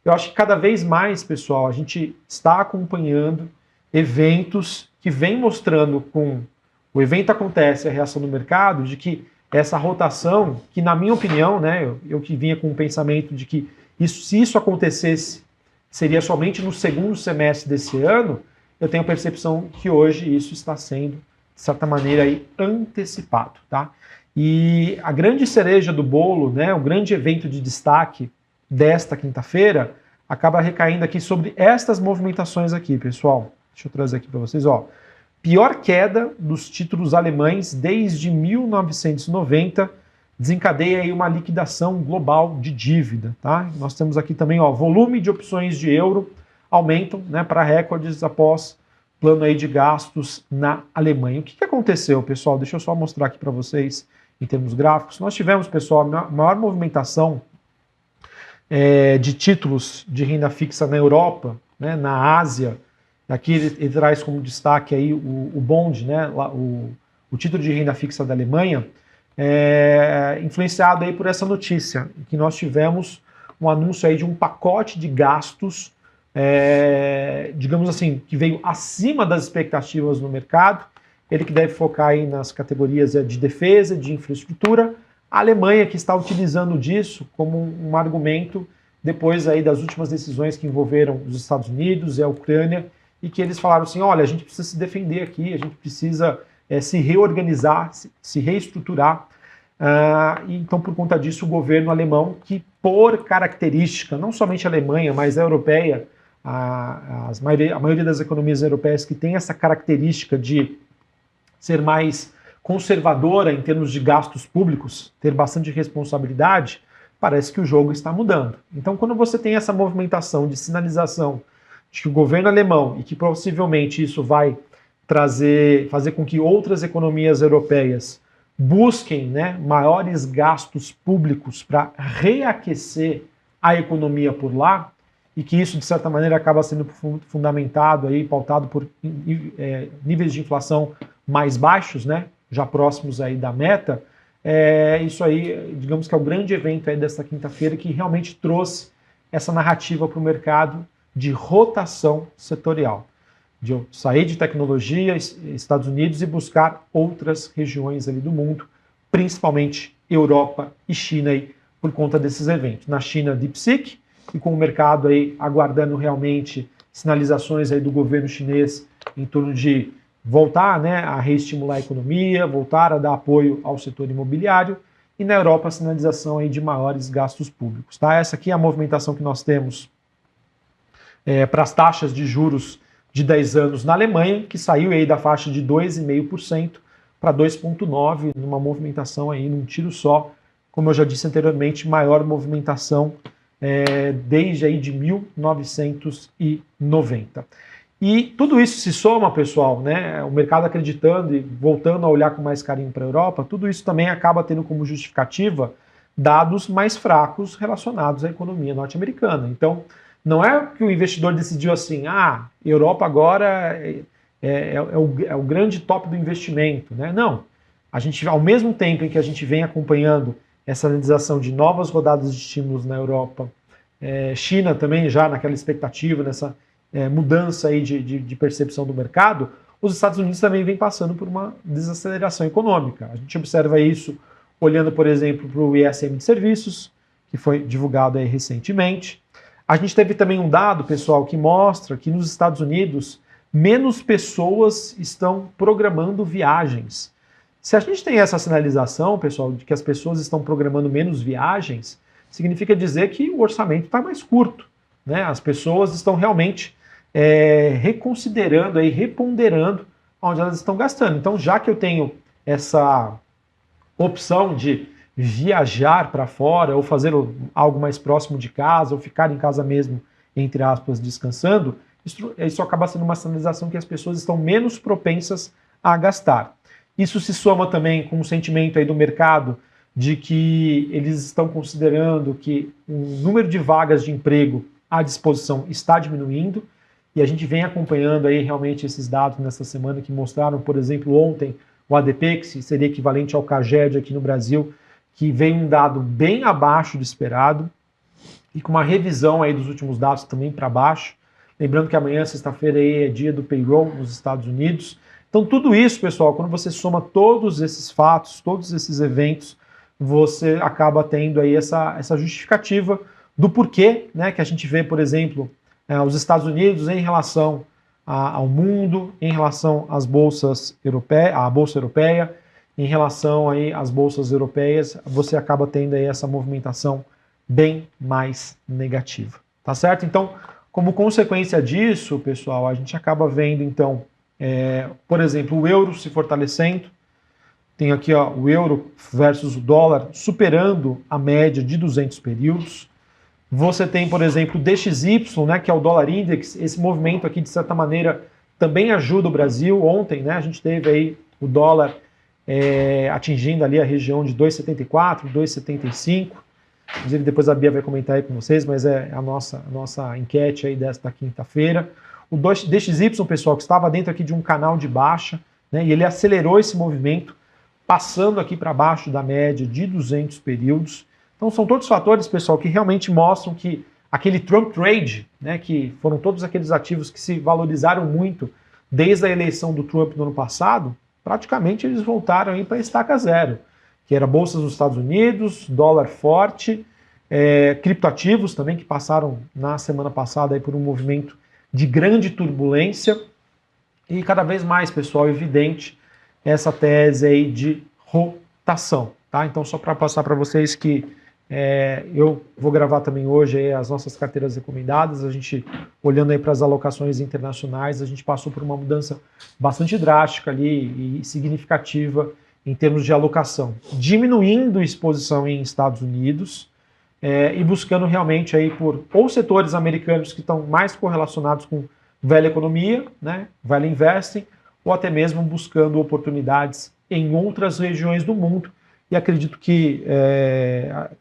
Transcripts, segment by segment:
eu acho que cada vez mais, pessoal, a gente está acompanhando eventos que vêm mostrando com o evento acontece, a reação do mercado, de que essa rotação, que na minha opinião, né, eu que vinha com o pensamento de que se isso acontecesse, seria somente no segundo semestre desse ano, eu tenho a percepção que hoje isso está sendo, de certa maneira, aí, antecipado. Tá? E a grande cereja do bolo, né, o grande evento de destaque desta quinta-feira, acaba recaindo aqui sobre estas movimentações aqui, pessoal. Deixa eu trazer aqui para vocês, ó. Pior queda dos títulos alemães desde 1990, desencadeia aí uma liquidação global de dívida, tá? Nós temos aqui também, ó, volume de opções de euro aumentam, né, para recordes após plano aí de gastos na Alemanha. O que aconteceu, pessoal? Deixa eu só mostrar aqui para vocês em termos gráficos. Nós tivemos, pessoal, a maior movimentação de títulos de renda fixa na Europa, né, na Ásia. Aqui ele traz como destaque aí o bond, né, o título de renda fixa da Alemanha, influenciado aí por essa notícia, que nós tivemos um anúncio aí de um pacote de gastos, digamos assim, que veio acima das expectativas no mercado, ele que deve focar aí nas categorias de defesa, de infraestrutura. A Alemanha que está utilizando disso como um argumento depois aí das últimas decisões que envolveram os Estados Unidos e a Ucrânia, e que eles falaram assim, olha, a gente precisa se defender aqui, a gente precisa se reorganizar, se reestruturar. Então, por conta disso, o governo alemão, que por característica, não somente a Alemanha, mas a europeia, a maioria das economias europeias que tem essa característica de ser mais conservadora em termos de gastos públicos, ter bastante responsabilidade, parece que o jogo está mudando. Então, quando você tem essa movimentação de sinalização de que o governo alemão, e que possivelmente isso vai fazer com que outras economias europeias busquem, né, maiores gastos públicos para reaquecer a economia por lá, e que isso, de certa maneira, acaba sendo fundamentado, aí, pautado por níveis de inflação mais baixos, né, já próximos aí da meta, isso aí, digamos que é o grande evento aí desta quinta-feira que realmente trouxe essa narrativa para o mercado de rotação setorial, de sair de tecnologia, Estados Unidos, e buscar outras regiões ali do mundo, principalmente Europa e China, aí, por conta desses eventos. Na China, DeepSeek, e com o mercado aí aguardando realmente sinalizações aí do governo chinês em torno de voltar, né, a reestimular a economia, voltar a dar apoio ao setor imobiliário, e na Europa a sinalização aí de maiores gastos públicos. Tá? Essa aqui é a movimentação que nós temos para as taxas de juros de 10 anos na Alemanha, que saiu aí da faixa de 2,5% para 2,9%, numa movimentação aí, num tiro só, como eu já disse anteriormente, maior movimentação desde aí de 1990. E tudo isso se soma, pessoal, né? O mercado acreditando e voltando a olhar com mais carinho para a Europa, tudo isso também acaba tendo como justificativa dados mais fracos relacionados à economia norte-americana. Então, não é que o investidor decidiu assim, Europa agora é o grande top do investimento, né? Não. A gente, ao mesmo tempo em que a gente vem acompanhando essa realização de novas rodadas de estímulos na Europa, China também já naquela expectativa, nessa mudança aí de percepção do mercado, os Estados Unidos também vem passando por uma desaceleração econômica. A gente observa isso olhando, por exemplo, para o ISM de serviços, que foi divulgado aí recentemente. A gente teve também um dado, pessoal, que mostra que nos Estados Unidos menos pessoas estão programando viagens. Se a gente tem essa sinalização, pessoal, de que as pessoas estão programando menos viagens, significa dizer que o orçamento está mais curto, né? As pessoas estão realmente reconsiderando, aí, reponderando onde elas estão gastando. Então, já que eu tenho essa opção de viajar para fora ou fazer algo mais próximo de casa ou ficar em casa mesmo, entre aspas, descansando, isso acaba sendo uma sinalização que as pessoas estão menos propensas a gastar. Isso se soma também com o sentimento aí do mercado de que eles estão considerando que o número de vagas de emprego à disposição está diminuindo, e a gente vem acompanhando aí realmente esses dados nessa semana que mostraram, por exemplo, ontem o ADP, que seria equivalente ao CAGED aqui no Brasil, que veio um dado bem abaixo do esperado, e com uma revisão aí dos últimos dados também para baixo. Lembrando que amanhã, sexta-feira, aí é dia do payroll nos Estados Unidos. Então, tudo isso, pessoal, quando você soma todos esses fatos, todos esses eventos, você acaba tendo aí essa justificativa do porquê, né, que a gente vê, por exemplo, os Estados Unidos em relação ao mundo, em relação às bolsas europeias, à bolsa europeia, em relação aí às bolsas europeias, você acaba tendo aí essa movimentação bem mais negativa, tá certo? Então, como consequência disso, pessoal, a gente acaba vendo, então, por exemplo, o euro se fortalecendo, tem aqui ó, o euro versus o dólar superando a média de 200 períodos. Você tem, por exemplo, o DXY, né, que é o dólar index, esse movimento aqui, de certa maneira, também ajuda o Brasil. Ontem, né, a gente teve aí o dólar atingindo ali a região de 2,74, 2,75. Inclusive, depois a Bia vai comentar aí com vocês, mas é a nossa enquete aí desta quinta-feira. O DXY, pessoal, que estava dentro aqui de um canal de baixa, né, e ele acelerou esse movimento, passando aqui para baixo da média de 200 períodos. Então são todos fatores, pessoal, que realmente mostram que aquele Trump Trade, né, que foram todos aqueles ativos que se valorizaram muito desde a eleição do Trump no ano passado, praticamente eles voltaram aí para estaca zero, que era bolsas nos Estados Unidos, dólar forte, criptoativos também, que passaram na semana passada aí por um movimento de grande turbulência, e cada vez mais, pessoal, evidente essa tese aí de rotação, tá? Então, só para passar para vocês que eu vou gravar também hoje aí as nossas carteiras recomendadas, a gente, olhando aí para as alocações internacionais, a gente passou por uma mudança bastante drástica ali e significativa em termos de alocação, diminuindo exposição em Estados Unidos e buscando realmente aí por ou setores americanos que estão mais correlacionados com velha economia, né, velha investing, ou até mesmo buscando oportunidades em outras regiões do mundo. E acredito que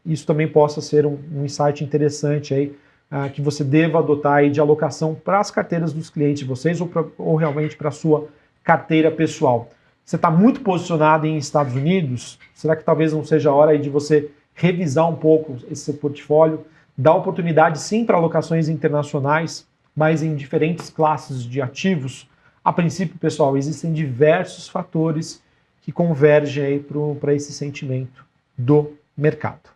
isso também possa ser um insight interessante aí, que você deva adotar aí de alocação para as carteiras dos clientes de vocês ou realmente para a sua carteira pessoal. Você está muito posicionado em Estados Unidos? Será que talvez não seja a hora aí de você revisar um pouco esse seu portfólio, dar oportunidade sim para alocações internacionais, mas em diferentes classes de ativos? A princípio, pessoal, existem diversos fatores que convergem aí para esse sentimento do mercado.